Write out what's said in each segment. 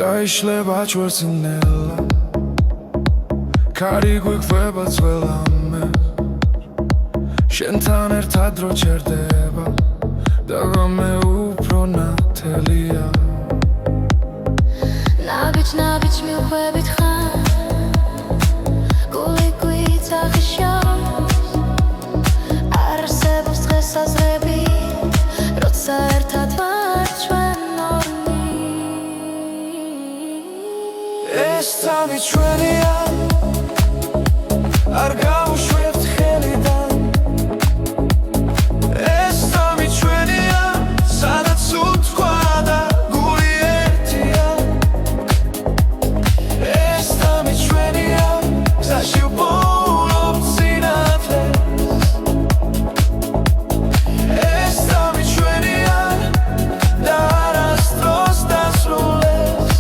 Zaişleba çvărținela Cari guiqveba tzvelame Shentan ertad ro cherdeba Dagame upro natelia Nabic mi uqvebit khan Guli guita khishos Arsebos dres azrebi Rotsa ertad var chven ეს წამი ჩვენია არ გავუშვებთ ხელიდან ეს წამი ჩვენია სადაც უთქვა და გული ერთია ეს წამი ჩვენია გზაში ვპოულობთ სინათლეს ეს წამი ჩვენია და არასდროს დასრულდეს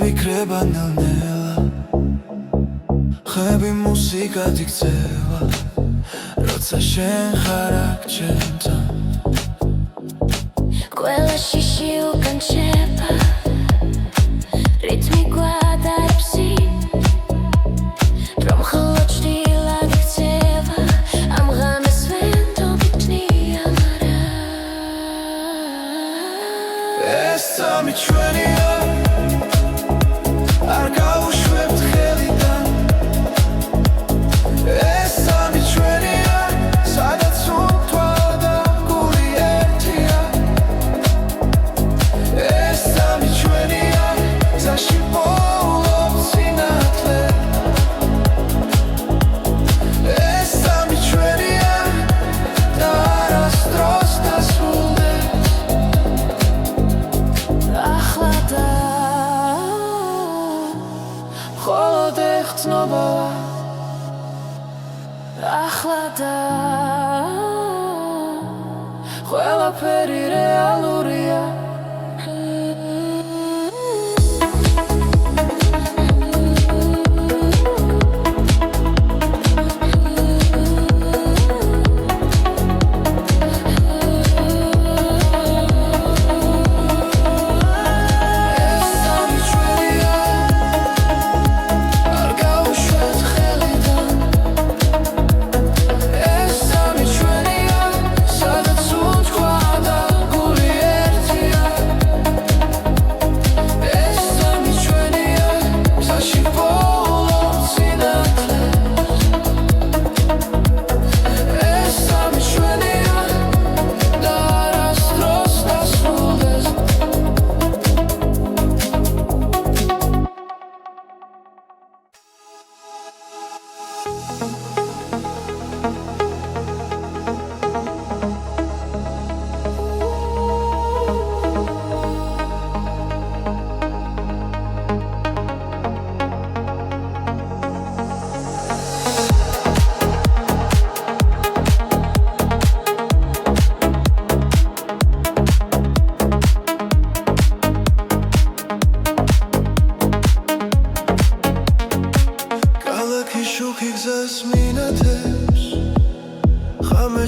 Bikreba nel-nela Xebi musika diktseva Rotsa shen xarak čentan Ყველა შიში უკან შეება რითმი გვადარბსი რომ ხოლო ჭრილად იქცევა ამ ღამეს ვენდობი ტნია მარა ეს წამი ჩვენია არ გავუშვებთ ხელიდან ეს წამი ჩვენია სადაც უთქვა და გული ერთია ეს წამი ჩვენია გზაში ვპოულობთ სინათლეს ეს წამი ჩვენია და არასდროს დასრულდეს ახლა და მხოლოდ ეხცნობოა ახლა და ყველაფერი რეალურია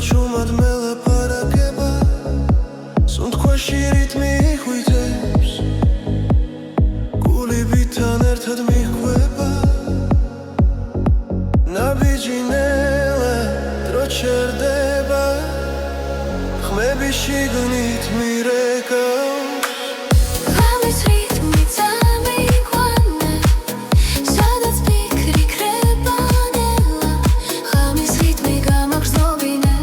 Chumad mele parageba Sundkhoshi ritmi ikhvitebs Guli bitan ertad mikhveba Nabiji nela dro cherdeba Khmebi shignit mirekams ღამის რითმი წამიყვანე სადაც ფიქრი ქრება ნელა ღამის რითმი გამაგრძნობინე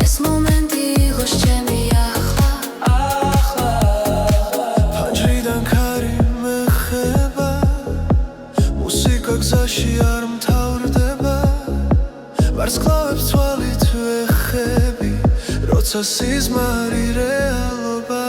ეს მომენტი იყოს ჩემი ახლა ფანჯრიდან ქარი მეხება მუსიკა გზაში არ მთავრდება ვარსკვლავებს თვალით ვეხები როცა როცა სიზმარი რეალობა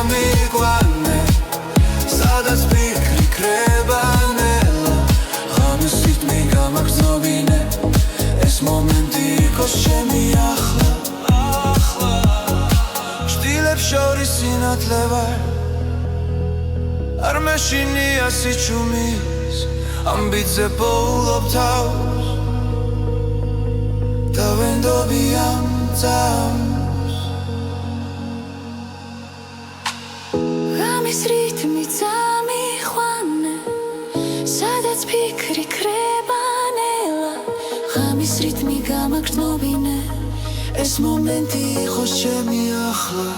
ამიგვანე სადაც ფიქრი ქრება ნელა ღამის რიტმი გამაგრძნობინე ეს მომენტი იყოს ჩემი ახლა შტილებს შორის სინათლე ვარ არ მეშინია სიჩუმის ამბიძე პოულობ თავს და ვენდობი ამ წამს ღამის რიტმი წამიყვანე სადაც ფიქრი ქრება ნელა ღამის რიტმი გამაგრძნობინე ეს მომენტი იყოს ჩემი ახლა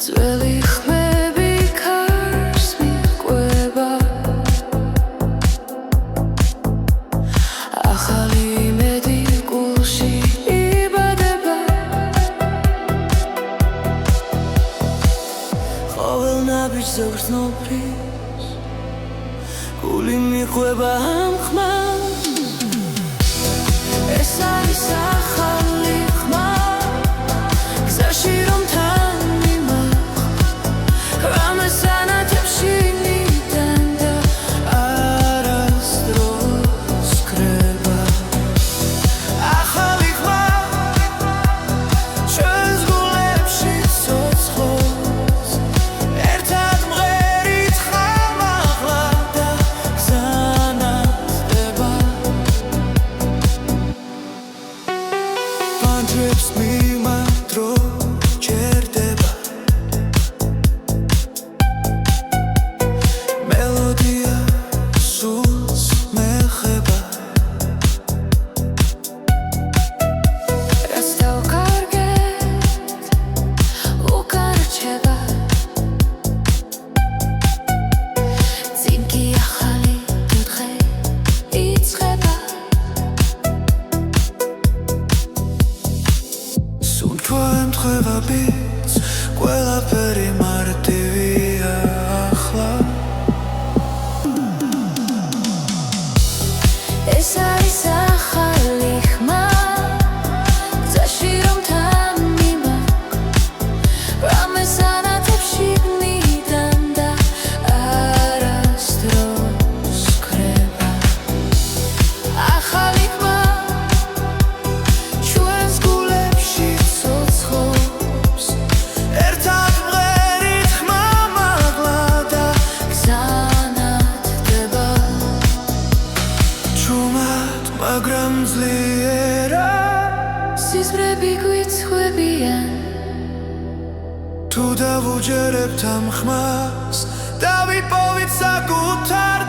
ძველი ხმები ქარს მიყვება ახალი იმედი გულში იბადება ყოველ ნაბიჯზე გრძნობრის გული მიყვება ამ ხმას ეს არის ახალი ხმა გზაში რომ ყველაფერი მარტივია ახლა ეს არის ახალი ხმა გზაში რომ თამიმაქვს რამეს ანათებს შიგნიდან და არასდროს ქრება ახალი ხმა ჩვენს გულებში ცოცხლობს ერთად თუ დავუჯერებთ ამ ხმას დავიპოვით საკუთარ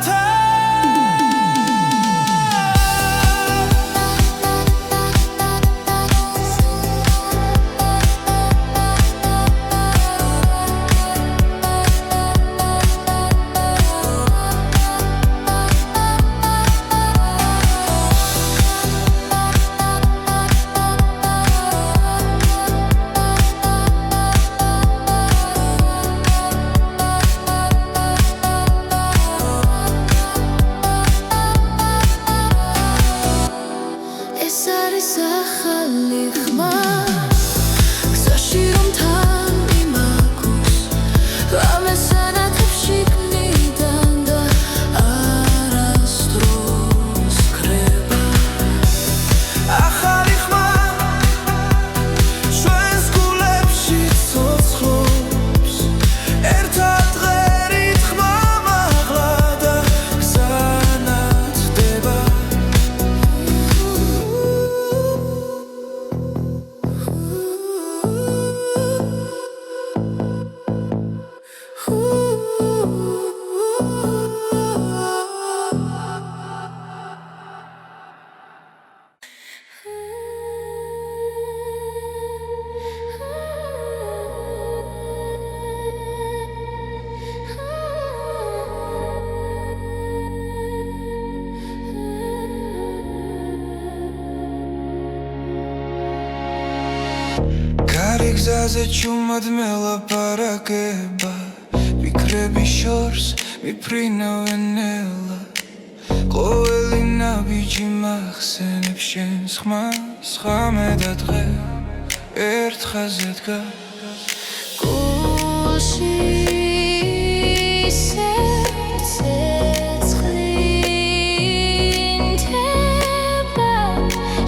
გზაზე ჩუმად მელაპარაკება ვიქრები შორს მიფრინავენელა ყოველი ნაბიჯი მახსენებს შენს ხმას ხამე და დღე ერთ ხაზზე დგას გულში სერცეცხლინთება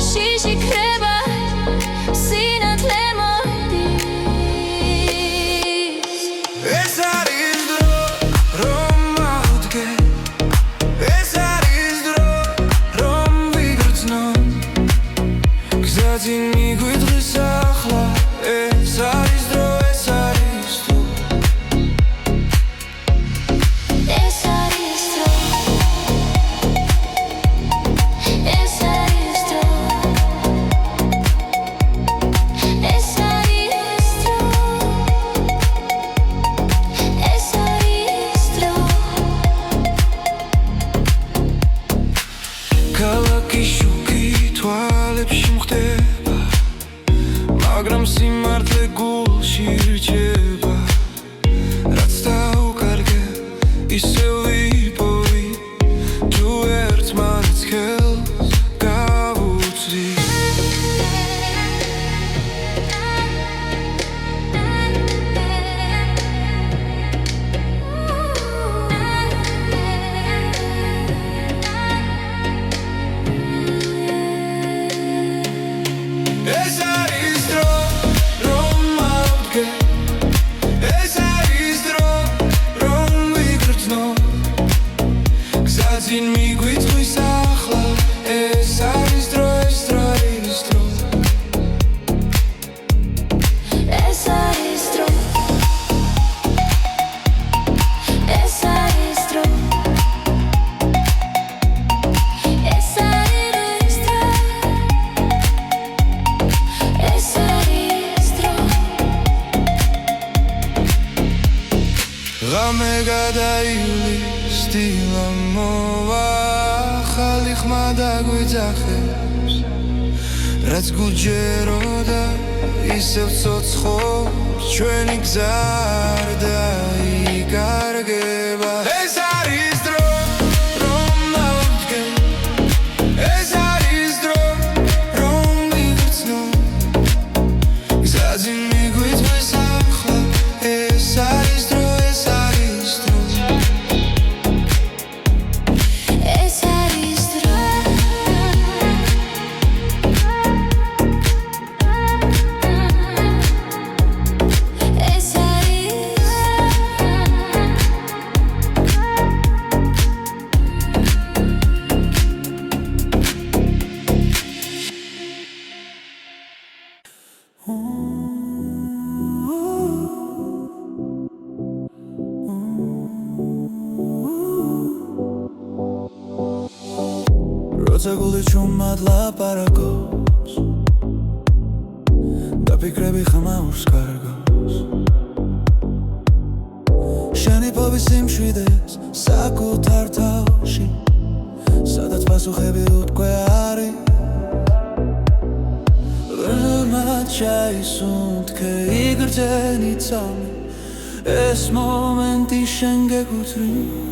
შიშიქრება სინათლე მაგრამ სიმართლე გულში რჩება რაც დაუკარგე ისევ ვიპოვი თუ ერთმანეთს ხელს გავუწვი ღამე გადაივლის დილა მოვა ახალი ხმა დაგვიძახებს რაც გუჯეროდა ისევ ცოცხობს ჩვენი გზა არ დაიკარგება ეს არის დრო რომ მოვდგე ეს არის დრო რომ ვიგრძნო გზაზე მიგვიწვის ახლა ეს არის დრო როცა გული ჩუმად ლაპარაკობს და ფიქრები ხამაურს კარგავს შენი ფობის სიმშვიდეს საკუთარ თავში სადაც პასუხები უთქვე არის ვერმად ჩაისუნთქე იგრძენი წამი ეს მომენტი შენ გეკუთვნის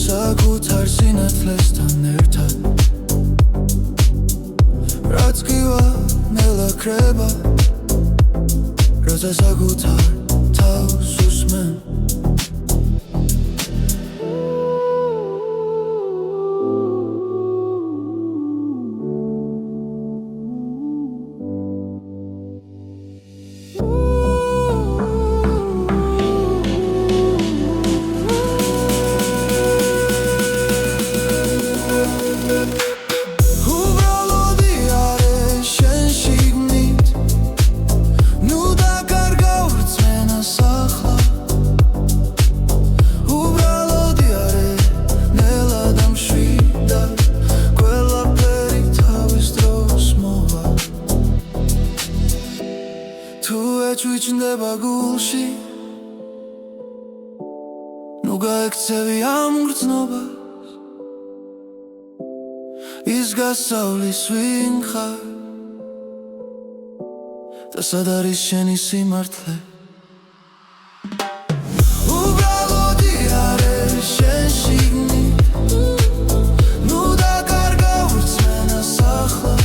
საკუთარ სინათლესთან ერთად რაც გივა ნელა ქრება როცა საკუთარ თავს უსმენ ჩუჩნდება გულში ნუ გაექცევი ამ გრძნობას ის გასავლის ვინ ხარ და სად არის შენი სიმართლე უბრალოდი არის შენ შიგნით ნუ დაკარგავ რწმენას ახლა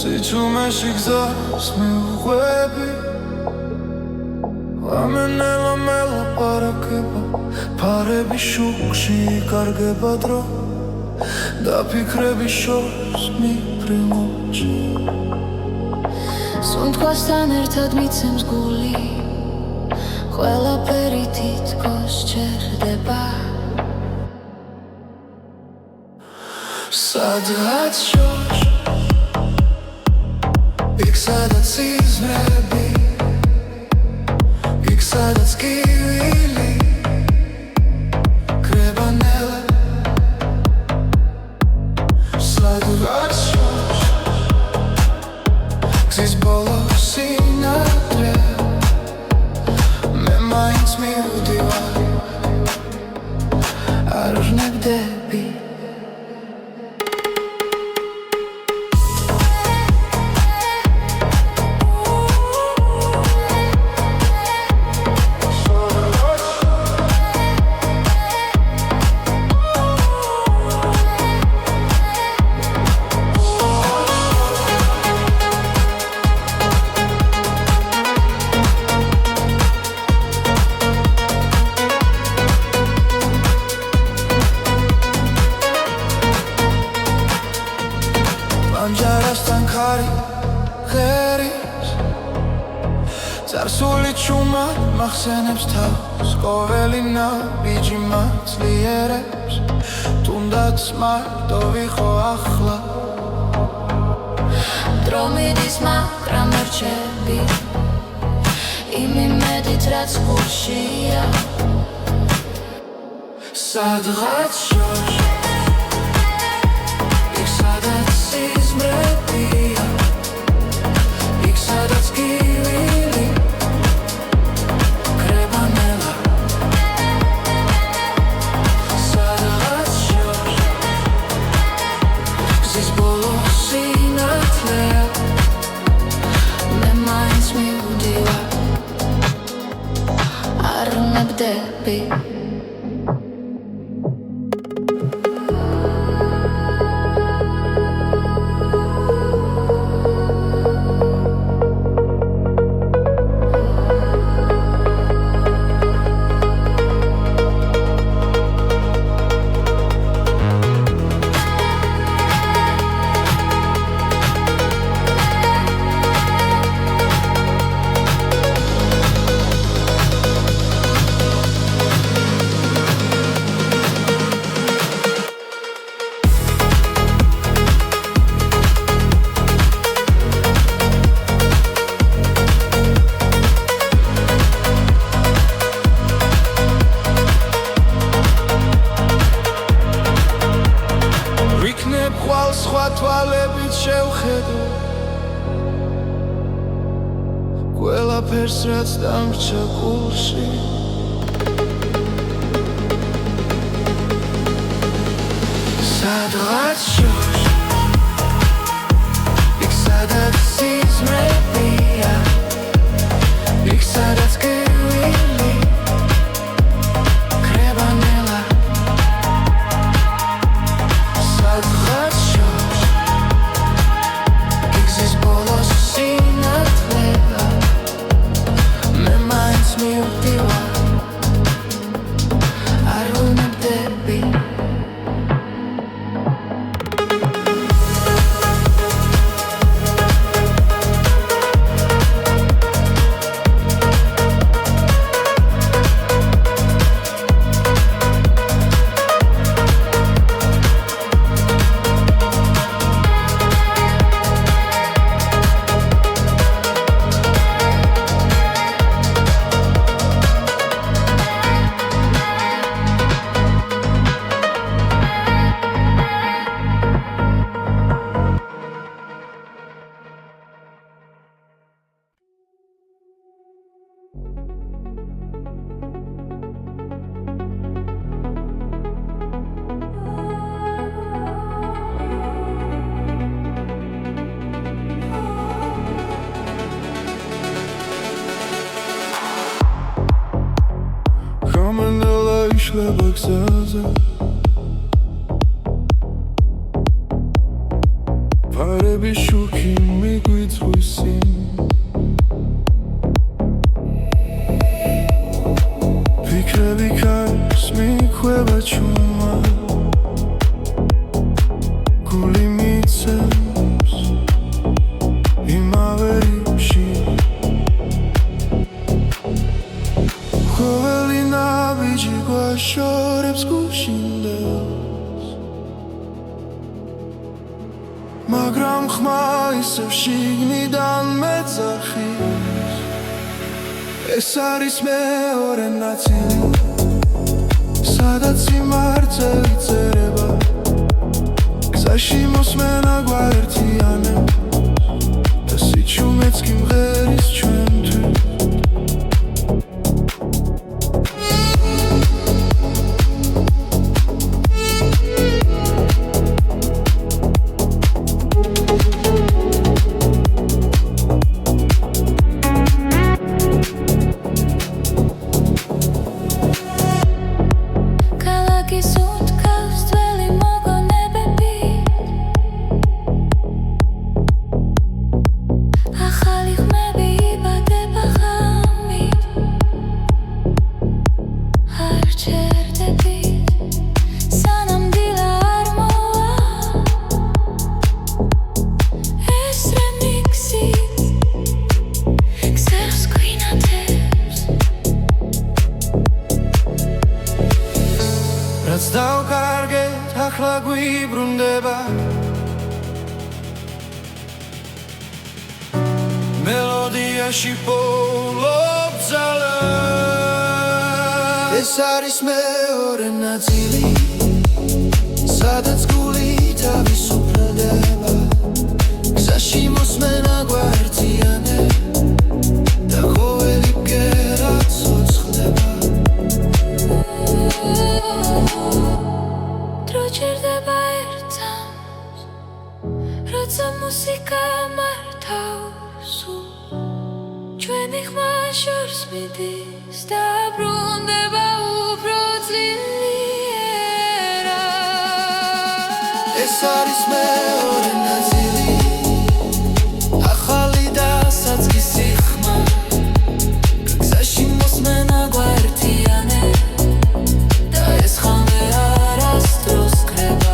სიჩუმეში გზას მიუყვები ლამენელა მელაპარაკება ფარები შუქში იკარგება დრო და ფიქრები შორს მიფრინვოჩი სუნთქვასთან ერთად მიცემს გული ყველაფერი თითქოს ჩერდება სადღაც შორს იქ სადაც სიზმრები იქ სადაც კივილი კრება ნელა სადღაც შორს გზის ბოლო სინათლე მე მაინც მივდივარ არ ვნებდები ანჯარასთან ხარი ღერის წარსული ჩუმად მახსენებს თავს ყოველი ნაბიჯი მაცლიერებს თუნდაც მარტო ვიყო ახლა დრო მიდის მაგრამ რჩები იმ იმედით რაც გულშია სადღაც შორს იქ სადაც სიზმრები ნაბდები სხვა თვალებით შევხედო ყველაფერს რაც დამრჩა გულში სადღაც შორს იქ სადაც სიზმრებია იქ სადაც გევილი კრებანელა სადღაც იშლება გზაზე ფარების შუქი მიგვიწვის წინ ფიქრები ქარს მიხვება ჩუმა გული მიცემს იმავე რიფში ყოველი ნაბიჯი გვაშორებს გუშინდელს მაგრამ ხმა ისევ შიგნიდან მეძახის ეს არის მეორე ნაწილი სადაც სიმართლე წერება გზაში მოსმენა გვაერთიანებს და სიჩუმეც კი მღერის ჩვენთვის დავკარგეთ ახლა გვიბრუნდება მელოდიაში პოულობ ძალას ეს არის მეორე ნაწილი სადაც გული თავისუფლდება გზაში მოსმენა გვაერთიანებს და ყოველი ბგერა ცოცხლდება დროჭერდება ერთავს როცა მუსიკა მართავს ჩვენი ხმა შორს მიდის და ბრუნდება უფრო ძლიერა ეს არის მეორე ნაწილი ახალი და საწყისი ხმა გზაში მოსმენა გვაერთიანე და ეს ხანე არასდროს ქრება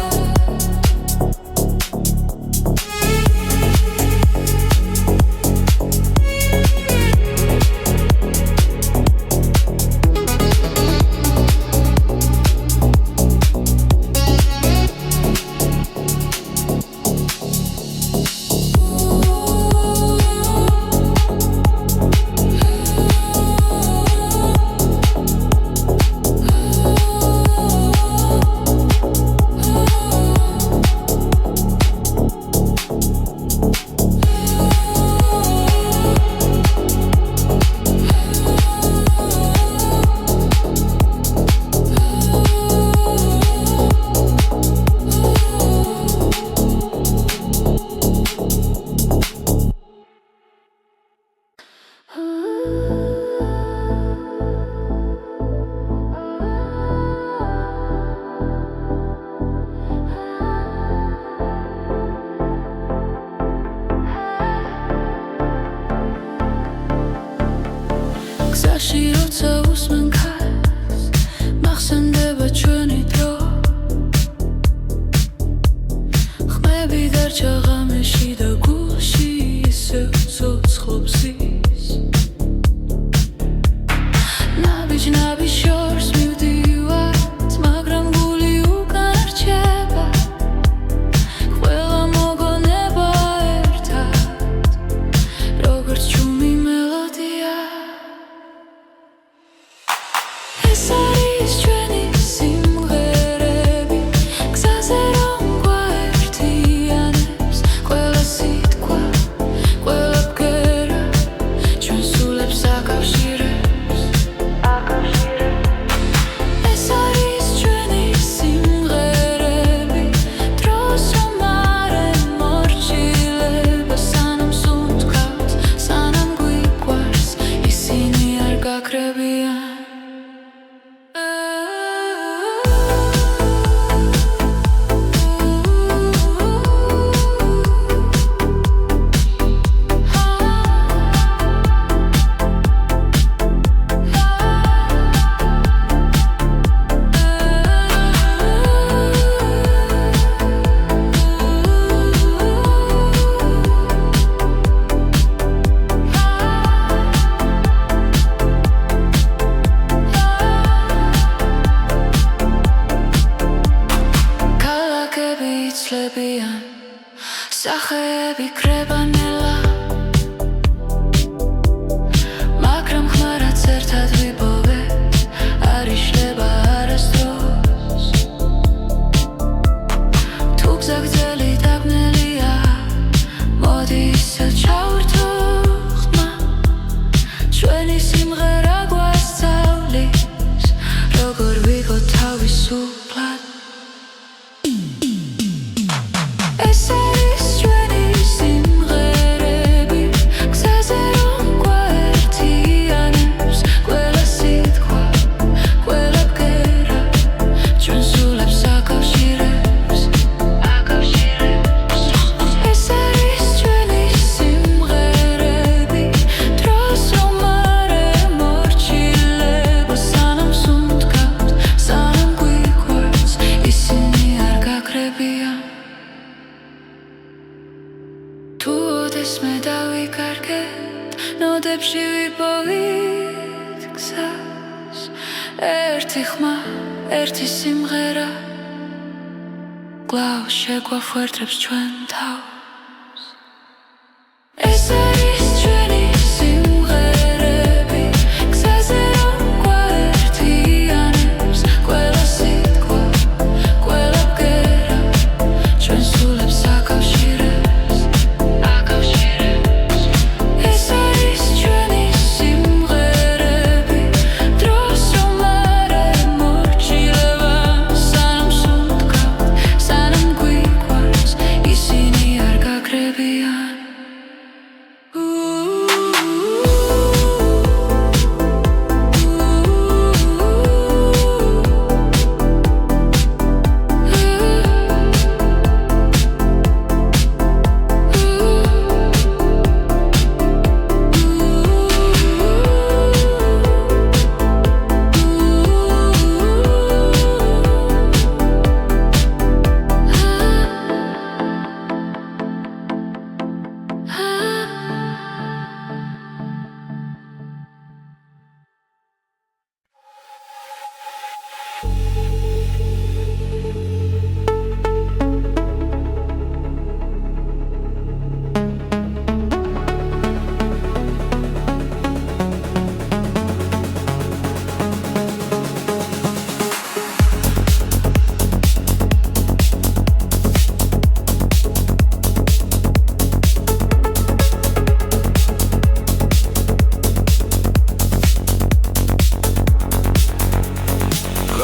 გზაში როცა უსმენ ქარს მახსენდება ჩვენი დრო ხმები დარჩა ღამეში და გულში ისევ ცოცხლობს ის ნაბიჯ შორს მივდივართ მაგრამ გული უკან რჩება ყველა მოგონება ერთად როგორც ჩუმი მელოდია ეს არის ჩვენი სიმღერები გზაზე რომ გვაერთიანებს ყველა სიტყვა ყველა ბგერა ჩვენ სულებს აკავშირებს ეს არის ჩვენი სიმღერები დროს რომ არ ემორჩილება სანამ სუნთქავთ სანამ გვიყვარს ისინი არ გაქრებიან ქალაქები იცლებიან სახეები კრებანელა მაგრამ ხმარაც ერთად ვიპოვეთ არ იშლება არასდროს თუ გზა გრძელი დაბნელია მოდი ისევ ჩავერთო ხმა ჩვენი სიმღერა გვასწავლის როგორ ვიყო თავისუფლად ეს არის ჩვენი სიმღერები გზაზე რომ გვაერთიანებს ყველა სიტყვა ყველა ბგერა ჩვენ სულებს აკავშირებს ეს არის ჩვენი სიმღერები დროს რომ არ ემორჩილება სანამ სუნთქავთ სანამ გვიყვარს ისინი არ გაქრებიან თუ ოდესმე დავიკარგეთ ნოდებში ვიპოვით გზას ერთი ხმა ერთი სიმღერა კვლავ შეგვაფუერდებს ჩვენ თავს ეს არის ჩვენი სიმღერები გზაზე რომ გვაერთიანებს ყველა სიტყვა ყველა ბგერა ჩვენ სულებს აკავშირებს ეს არის ჩვენი სიმღერები დროს რომ არ ემორჩილება სანამ სუნთქავთ სანამ გვიყვარს ისინი არ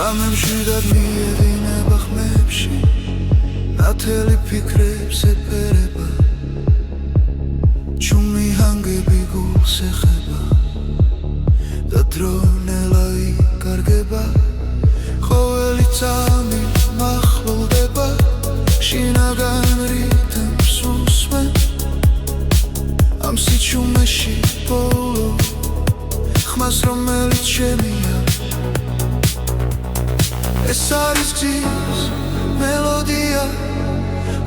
ღამებში დაგმიერინება ხმებში ნათელი ფიქრებს ეფერება ჩუმი ჰანგები გულს ეხება და დრონელა იკარგება ყოველი წამი მახლოვდება შინაგან რიტმს უსმენ ამ სიჩუმეში ბოლო ხმას რომელიც შემია ეს არის გზის მელოდია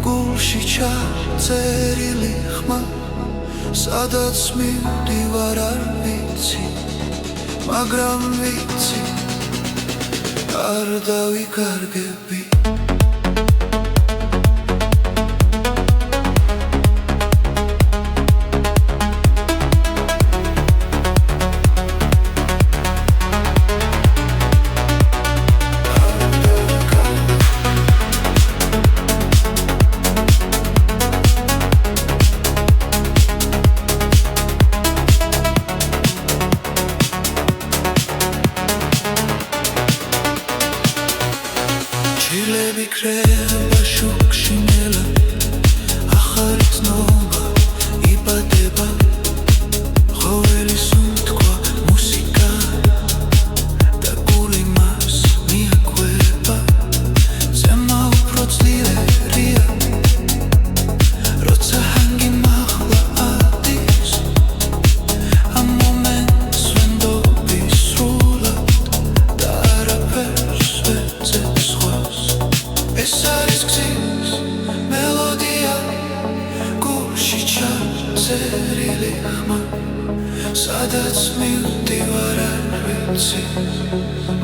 გულში ჩაწერილი ხმა სადაც მივდივარ არ ვიცი მაგრამ ვიცი არ დავიკარგები ჩილები კრება შუქში ნელა ახალი ცნობა იბადება ყოველი სუნთქვა მუსიკა და გული მას მიაკვება ზემა უფრო ძლიერია როცა ჰანგი მაღლა ადის ამ მომენტს ვენდობი სრულად და არაფერს ვეძებ სხვას ეს არის გზის მელოდია გულში ჩაწერილი ხმა სადაც მივდივარ არ ვიცი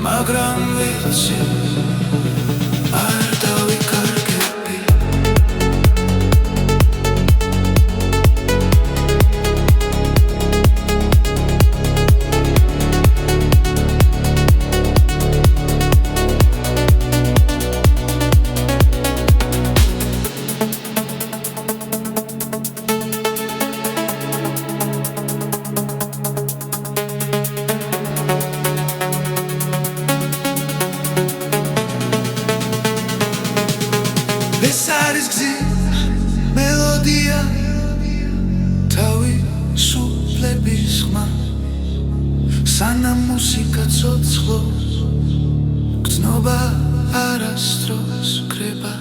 მაგრამ ვიცი არ დავიკარგები ეს არის გზის მელოდია თავისუფლების ხმა სანამ მუსიკა ცოცხლობს გრძნობა არასდროს კრება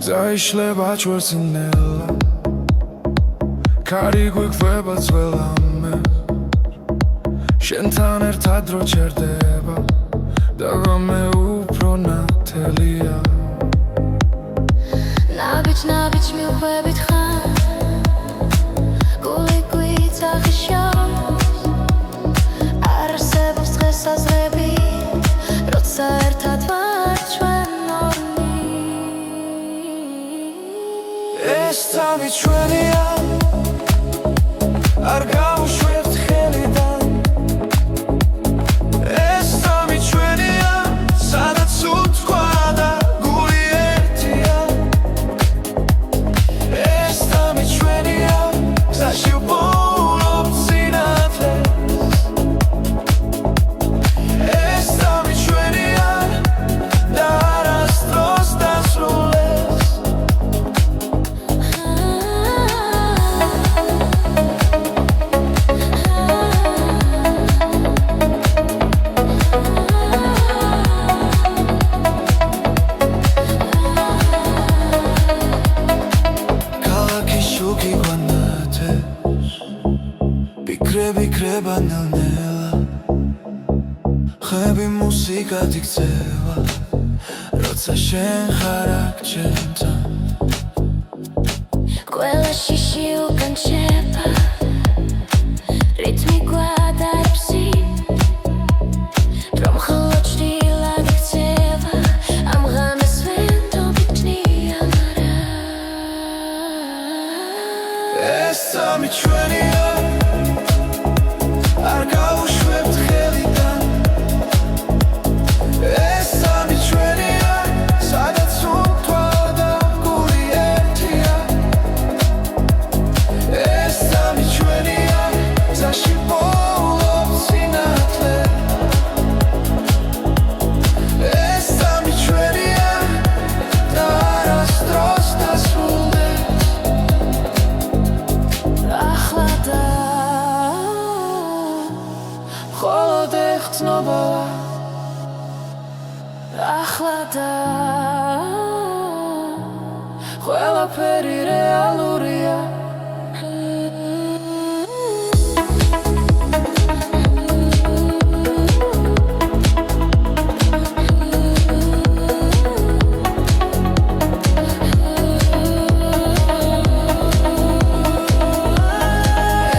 დაიშლება ჩვენსინელა კარი გვიქვება ძველამე შენთან ერთად დრო ჩერდება და ღამე უფრო ნათელია ნაბიჯ მივხვებით ხარ გული გვიცახიშავს არ არსებობს დღესაზრები როცა ერთად ვარ ჩვენ ორნი ეს წამი ჩვენია არ გავუშვებთ ხელიდან ეს სამი ჩვენია სადაც უთქვა და გული ერთია ეს სამი ჩვენია გზაში ვპოულობთ სინათლეს ეს სამი ჩვენია და არასდროს დასრულდეს ქალაქის შუქი გვანათებს ფიქრები ქრება ნელ-ნელა ხები მუსიკად იქცევა როცა შენ ხარ აქ ჩემთან ყველა შიში უკან შეება რითმი გვადარებს რომ მხოლოდ ჭრილად იქცევა ამ ღამეს ვენდობი ტნია ეს სამი ჩვენია არ გავუშვებთ ხელიდან ეს სამი ჩვენია სადაც უთქვა და გული ერთია ეს სამი ჩვენია გზაში ვპოულობთ სინათლეს ეს სამი ჩვენია და არასდროს დასრულდეს ახლა და მხოლოდ ეხცნობოა ახლა და ყველაფერი რეალურია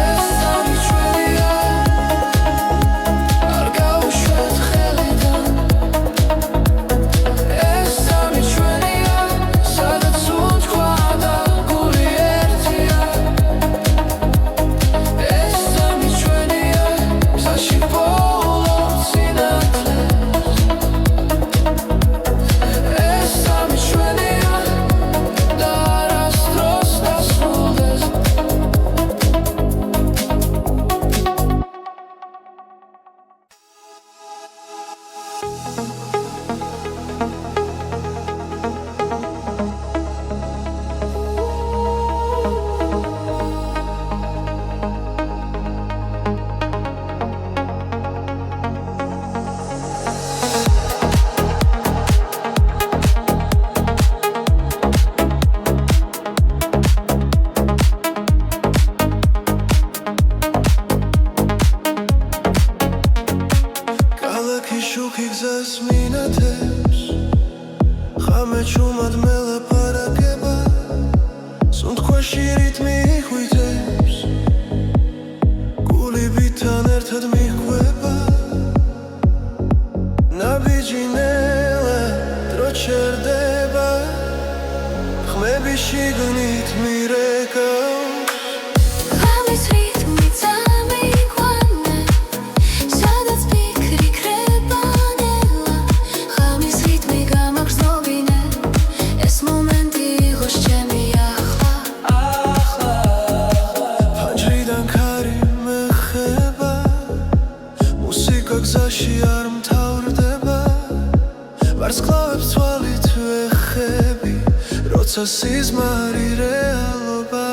ეს სამი ჩვენია არ გავუშვებთ ხელიდან ეს სამი ჩვენია სადაც უთქვა და გული ერთია ეს სამი ჩვენია გზაში ვპოულობთ სინათლეს ეს სამი ჩვენია და არასდროს დასრულდეს ქალაქის შუქი გზას მინათებს ხამე ჩუმად მელაპარაკება სუნთქვაში რითმი იხვითებს გულებთან ერთად მიჰყვება ნაბიჯი ნელა დრო ჩერდება ხმები შიგნით მირეკავს ღამის რითმი წამიყვანე სადაც ფიქრი ქრება ნელა ღამის რითმი გამაგრძნობინე ეს მომენტი იყოს ჩემი ახლა ფანჯრიდან ქარი მეხება მუსიკა გზაში არ მთავრდება ვარსკვლავებს თვალით ვეხები როცა სიზმარი რეალობა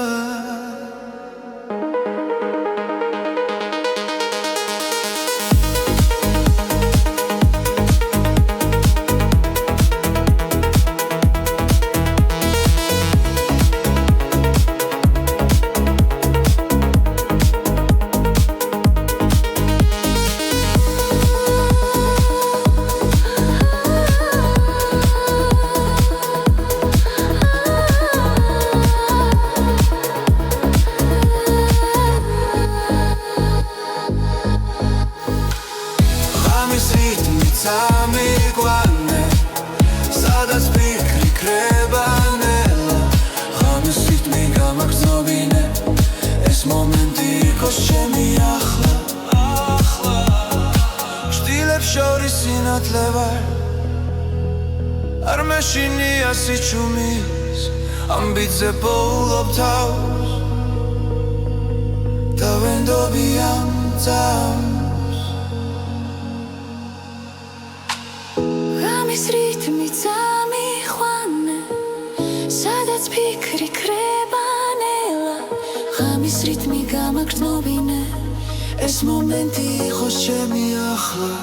წამიყვანე სადაც ფიქრი ქრება ნელა ღამის რითმი გამაგრძნობინე ეს მომენტი იყოს არ მეშინია სიჩუმის ამბიძე პოულობ თავს და ვენდობი ამ წამს ღამის რითმი წამიყვანე სადაც ფიქრი ქრება ნელა ღამის რითმი გამაგრძნობინე ეს მომენტი იყოს ჩემი ახლა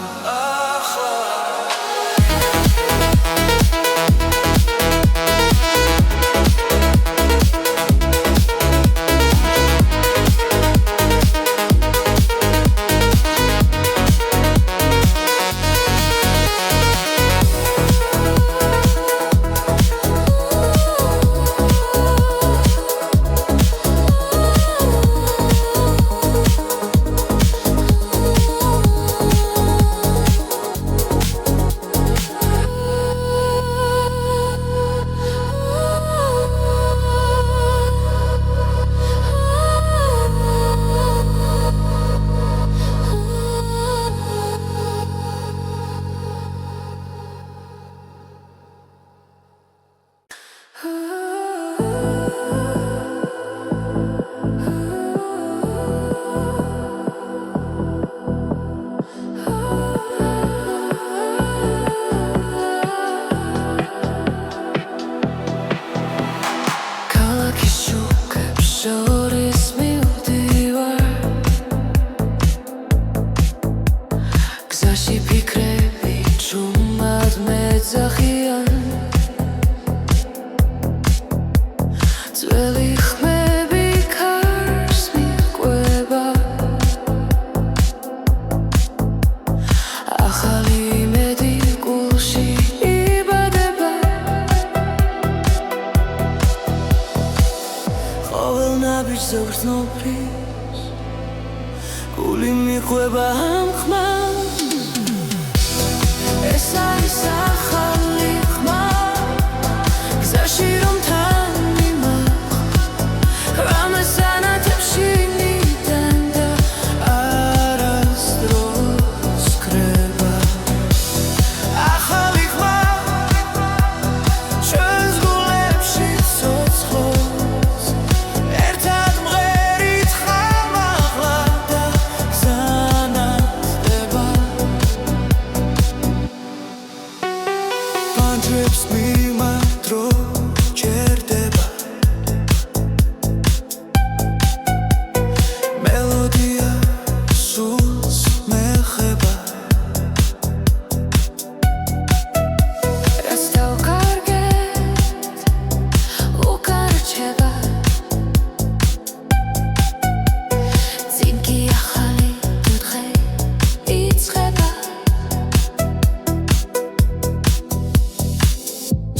გული მიყვება ამ ხმას ეს არის ახალი ხმა გზაში რომ თან მიმახვ რამეს ანათებში ნიდან და არასდროს ქრება ახალი ხმა ჩვენს გულებში ცოცხლობს ერთად მღერით ხამაღლა და ზანათდება პანჯრებს მიმართრო ჯერდება მელოდია სულს მეხება რაც დავკარგეთ უკარჩება წინ კი ახალი დღე იწყება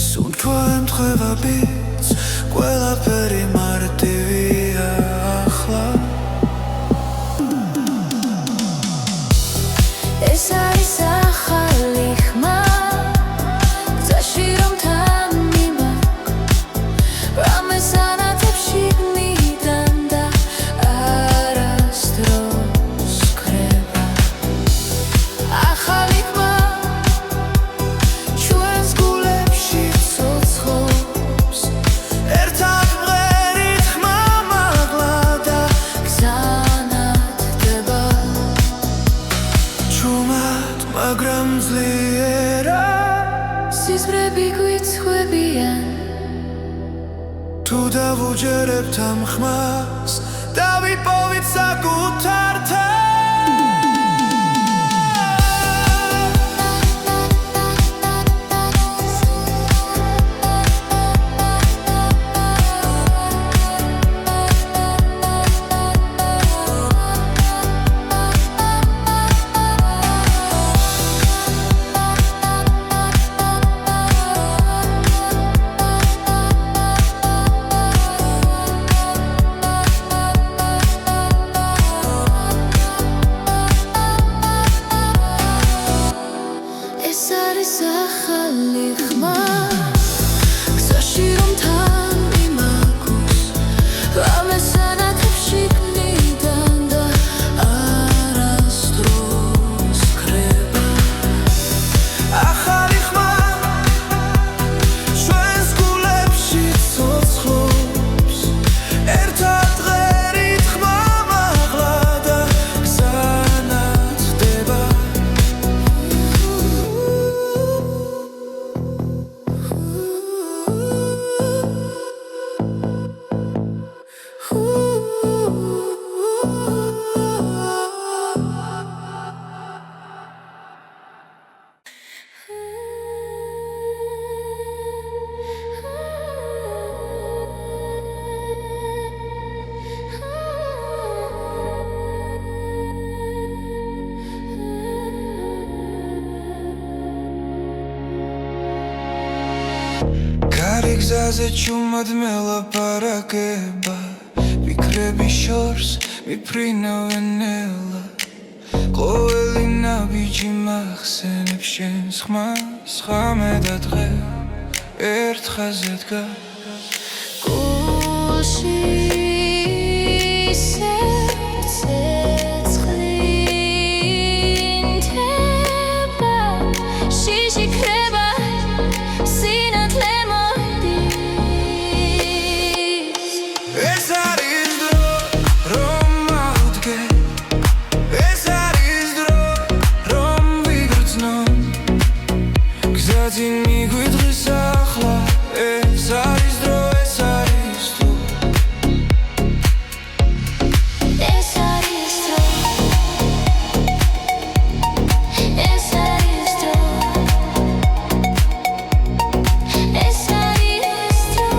სუნთქვა ემთხვევა ბიძ ყველაფერი მარტივია ახლა ეს არის ახალი ხმა გზაში რომ თან მიმახვ რამეს ანათებში ნიდან და არასდროს ქრება ახალი ხმა ჩვენს გულებში ცოცხლობს ერთად მღერით ხმამაღლა და გზანათდება ჩუმად მაგრამ ძლიერად სიზმრები გვიცხვებიან თუ დავუჯერებთ ამ ხმას დავიპოვით საკუთარ ეს არის ახალი ხმა გზაში რომ თან მიმაგვს რამეს ანათებში ნიდან და არასდროს ქრება ახალი ხმა Kezase chumad melaparakheba Fikrebi shors miprina venela Qoveli nabiji maxsenebs shens xmas Xame da dghe ertxaze დგა გულში ცეცხლინდება შიში ქრება სინათლე მოდის ეს არის დრო რომ ავდგე ეს არის დრო რომ ვიგრძნო გზაზე მიგვიდღის ახლა ეს არის დრო ეს არის თუ ეს არის დრო ეს არის დრო ეს არის დრო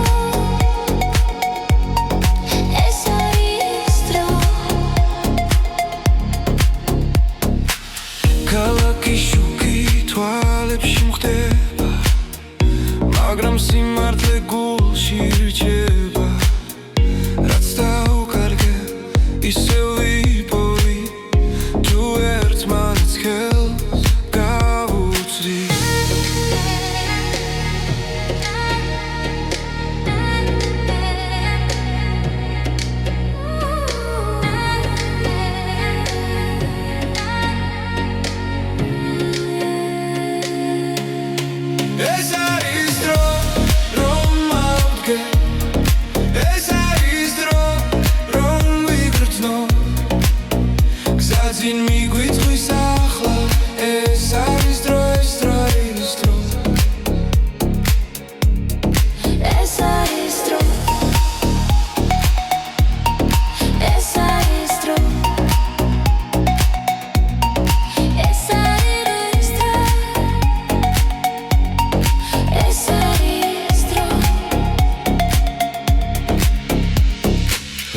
ეს არის დრო ქალაქი შუქი თვალებში მხდება მაგრამ სიმართლე გულში რჩება რაც დავკარგე ისევ ვიპოვი თუ ერთმანეთს ხელს გავუწვდი ეს არის დრო რომ ავდგე ეს არის დრო რომ ვიგრძნო გზაზე მიგვიწვის ახლა ეს არის დრო ეს არის დრო ეს არის დრო ეს არის დრო ეს არის დრო ეს არის დრო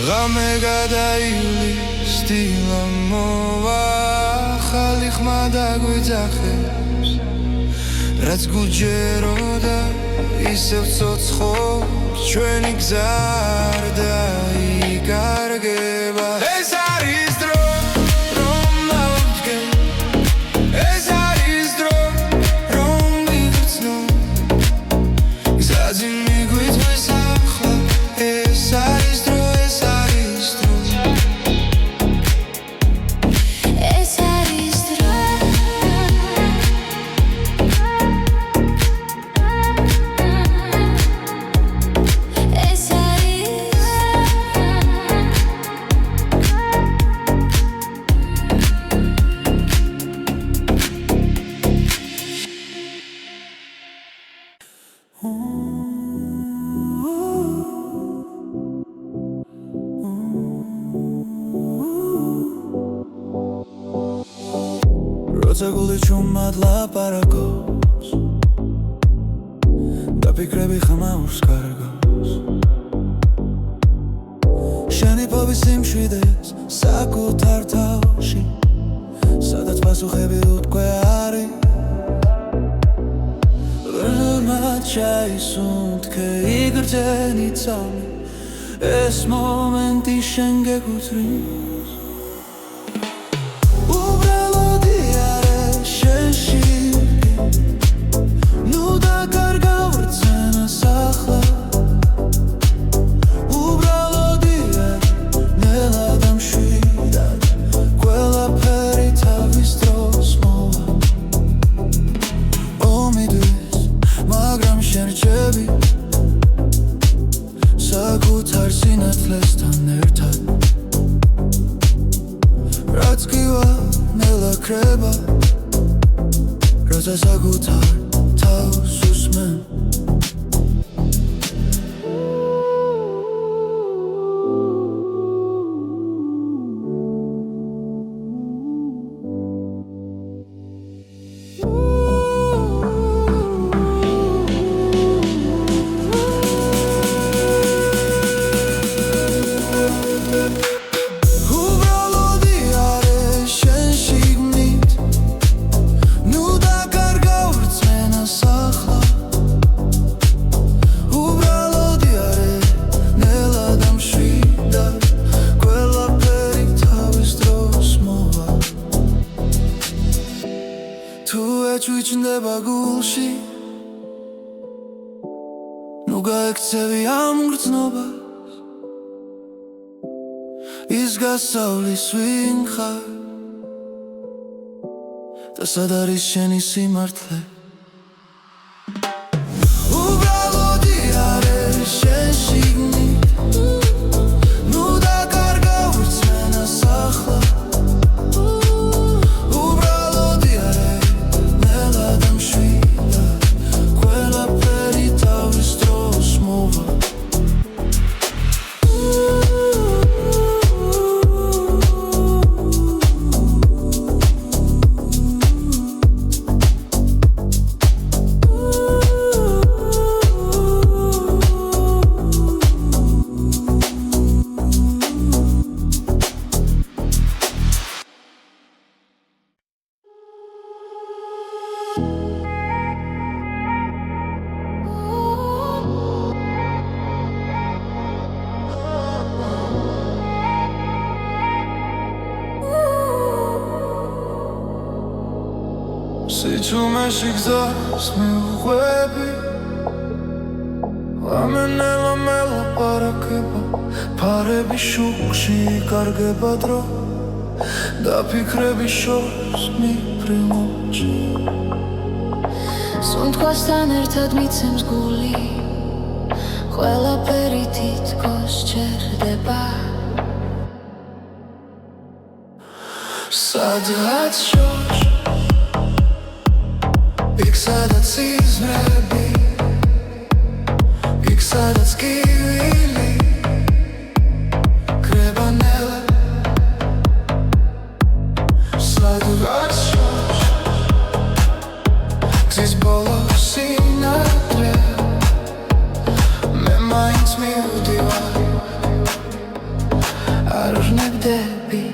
ღამე გადაივლის დილა მოვა ახალი ხმა დაგვიძახებს რაც გულჯეროდა ისევ ცოცხობს ჩვენი გზა არ დაიკარგება ეს არის დრო რომ ავდგე ეს არის დრო რომ ვიგრძნო გზაზე მიგვიწვის ახლა ეს არის დრო ეს არის დრო ეს არის დრო ეს როცა გული ჩუმად ლაპარაკობს და ფიქრები ხმაურს კარგავს შენი ფობის სიმშვიდეს საკუთარ თავში სადაც პასუხები უთქვე არის რომელმაც ჩაისუნთქე იგრძენი წამი ეს მომენტი შენ გეკუთვნის საკუთარ სინათლესთან ერთად რაც გივა ნელა ქრება როცა საკუთარ თავს უსმენ ნუ დაკარგავ რწმენას გაიჩნდება გულში ნუ გაექცევი ამ გრძნობას ის გასავლის ვინ ხარ და სად არის შენი სიმართლე უბრალოდი არ არის შენ შიგნით ნუ დაკარგა ვირწმენას ახლა უბრალოდი არ არის ნელა და მშვიდა ყველაფერი თავის დროს მოვა სიჩუმეში გზას მიუყვები ლამენელა მელაპარაკება ფარების შუქში კარგება დრო და ფიქრების შორს მიფრინოჩი სუნთქვასთან ერთად მიცემს გული ყველაფერი თითქოს ჩერდება სადღაც შორს იქ სადაც იზრები იქ სადაც კივილი კრება ნელა სადღაც შორს გზის ბოლო სინათლე მე მაინც მივდივარ არ ვნებდები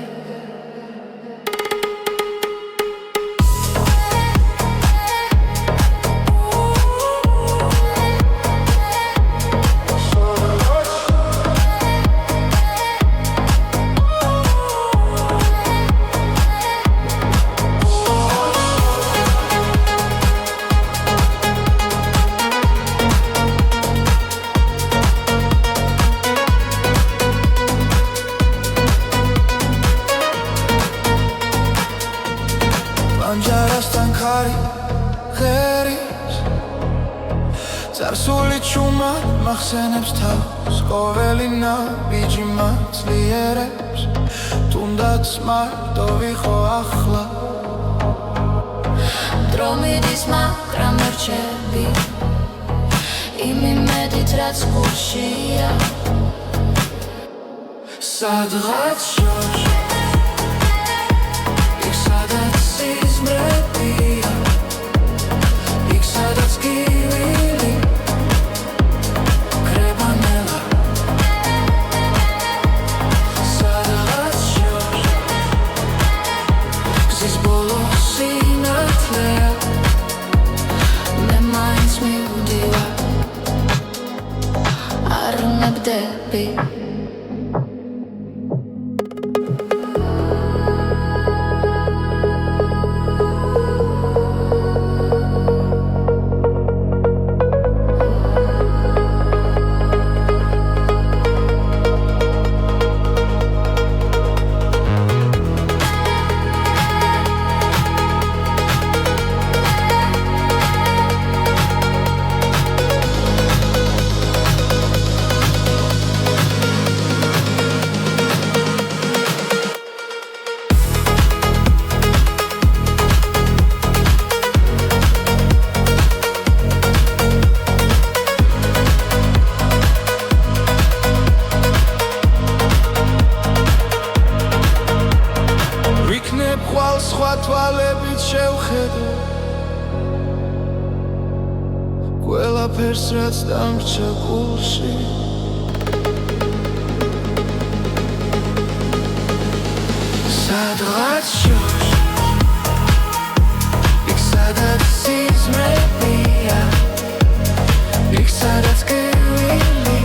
ანჯარასთან ხარი ღერის წარსული ჩუმა მახსენებს თავს ყოველი ნაბიჯი მაცლიერებს თუნდაც მარტო ვიყო ახლა დრო მიდის მაგრამ რჩები იმ იმედით რაც გულშია სადღაც შორს იქ სადაც სიზმრებია იქ სადაც კივილი კრება ნელა სადღაც შორს გზის ბოლო სინათლეა მე მაინც მივდივარ არ ვნებდები ხვალ სხვა თვალებით შევხედო ყველაფერს რაც დამრჩა გულში სადღაც შორს იქ სადაც სიზმრებია იქ სადაც კივილი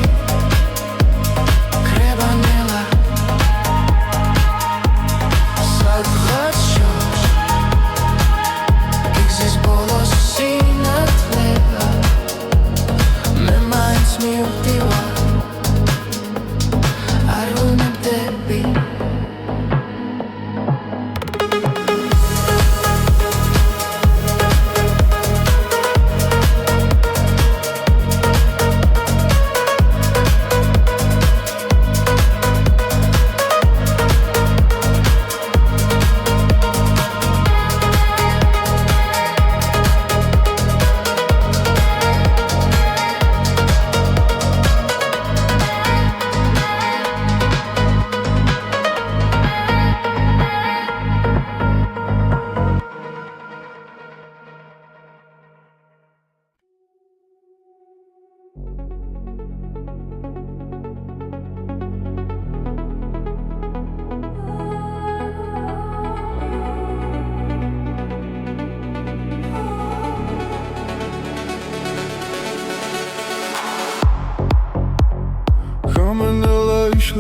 კრება ნელა სადღაც შორს იქ გზის ბოლო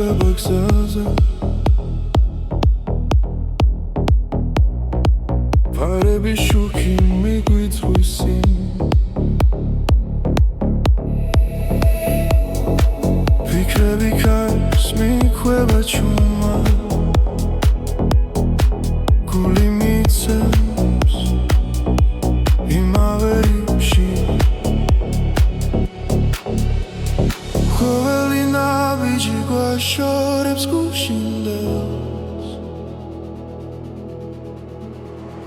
ახლება გზაზე ფარები შუქი მიგვიწვის წინ ფიქრები ქარს მიქვება ჩუმა გული მიცემს იმავე რიფში ყოველი ნაბიჯი გვაშორებს გუშინდელს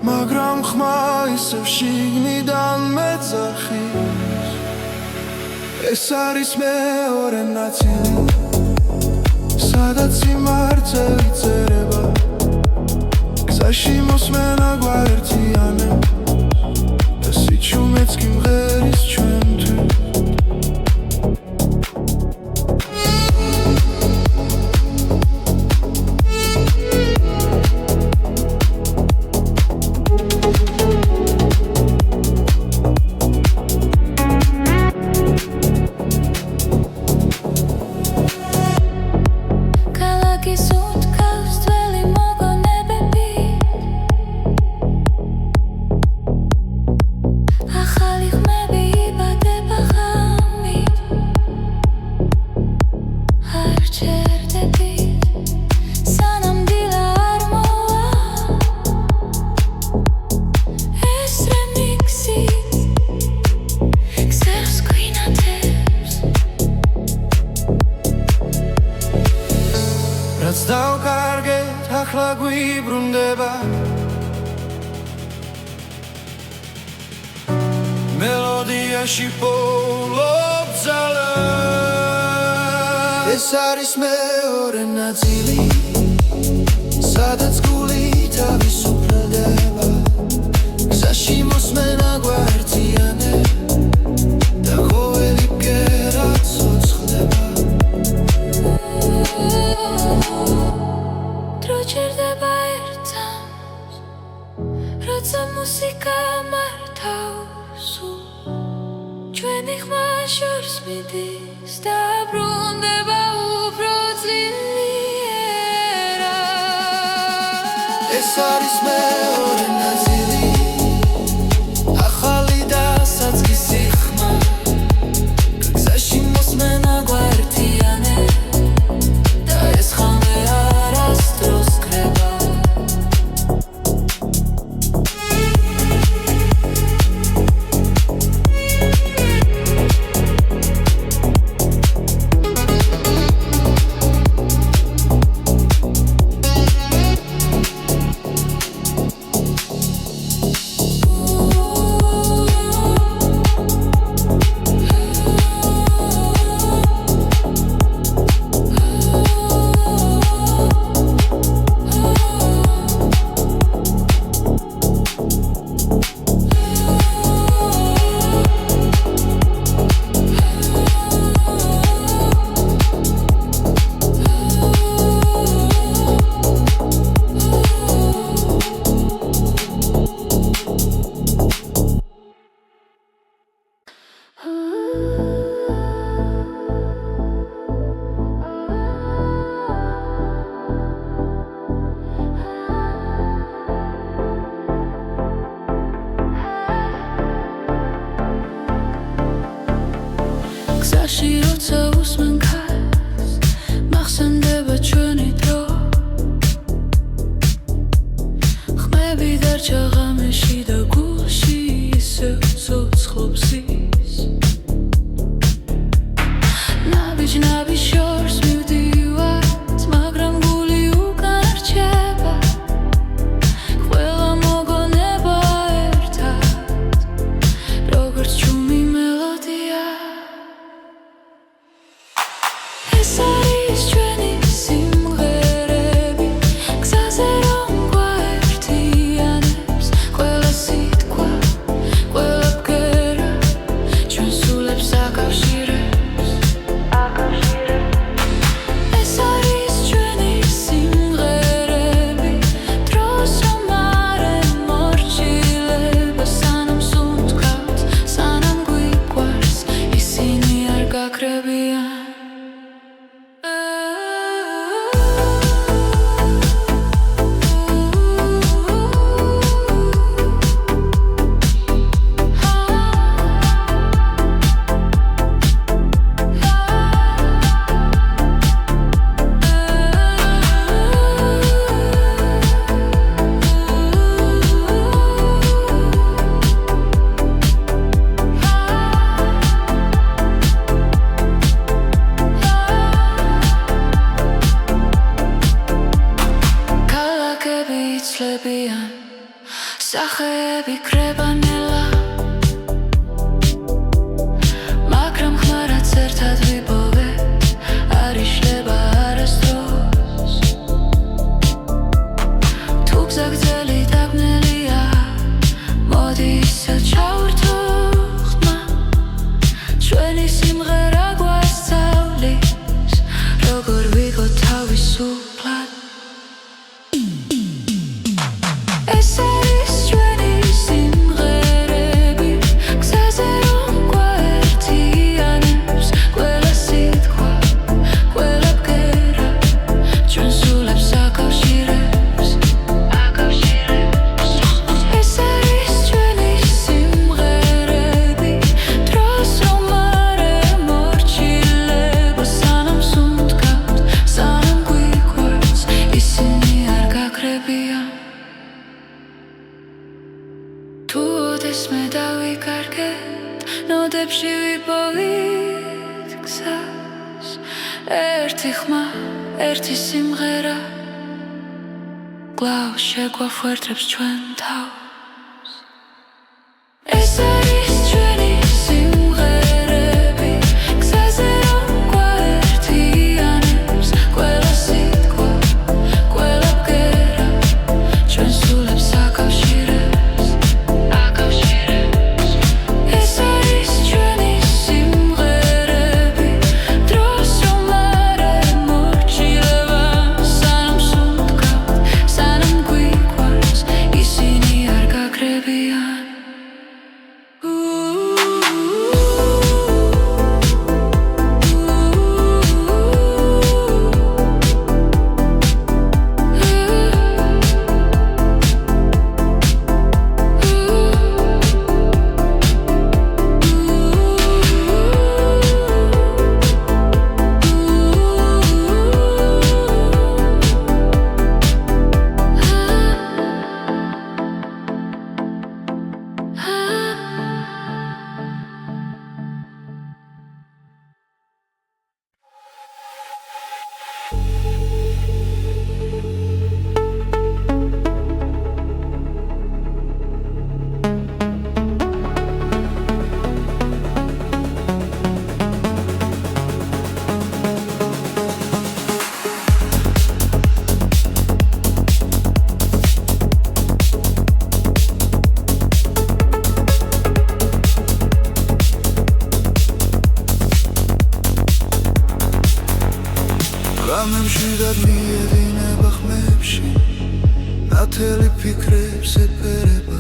მაგრამ ხმა ისევ შიგნიდან მეძახის ეს არის მეორე ნაწილი სადაც სიმართლე წერება გზაში მოსმენა გვაერთიანებს და სიჩუმეც კი მღერის ჩვენთვის რაც დავკარგეთ ახლა გვიბრუნდება მელოდიაში პოულობ ძალას ეს არის მეორე ნაწილი სადაც გული თავისუფლდება გზაში მოსმენა გვაერთიანებს და ყოველი ბგერა ცოცხლდება დრო ჭირდება ერთად როცა მუსიკა მართავს ჩვენი ხმა შორს მიდის და ბრუნდება უფრო ძლიერად ეს არის მეორე ნაწილი ახალი და საწყისი ხმა გზაში მოსმენა გვაერთიანებს და ეს ხამე არასდროს ქრება გზაში როცა უსმენ ქარს მახსენდება ჩვენი დრო ხმები დარჩა ღამეში და გულში ისევ ცოცხლობს ის ნაბიჯ შორს მივდივართ მაგრამ გული უკან რჩება ყველა მოგონება ერთად როგორც ჩუმი მელოდია ეს არის ჩვენი სიმღერები გზაზე რომ გვაერთიანებს სახეები კრებანელა მაგრამ ხმარად ერთად ვიპოვეთ არ იშლება არასდროს თუ გზაგრძელი დაბნელია მოდი ისევ ჩავერთო ხმა ჩვენი სიმღერა გვასწავლის როგორ ვიღო თავისუფლად ეს არის ჩვენი სიმღერები გზაზე რომ გვაერთიანებს ყველა სიტყვა ყველა ბგერა ჩვენ სულებს აკავშირებს ეს არის ჩვენი სიმღერები დროს რომ არ ემორჩილება სანამ სუნთქავთ სანამ გვიყვარს ისინი არ გაკრებიან თუ ოდესმე დავიკარგეთ ნოდებში ვიპოვით გზას ერთი ხმა ერთი სიმღერა კვლავ შეგვაფუერდებს ჩვენ თავს ეს არის ჩვენი სიმღერები გზაზე რომ გვაერთიანებს ყველა სიტყვა ყველა ბგერა ჩვენ სულებს აკავშირებს ეს არის ჩვენი სიმღერები დროს რომ არ ემორჩილება სანამ სუნთქავთ სანამ გვიყვარს ისინი არ გაკრებიან რამებში დადმიერინება ხმებში ნათელი ფიქრებს ეფერება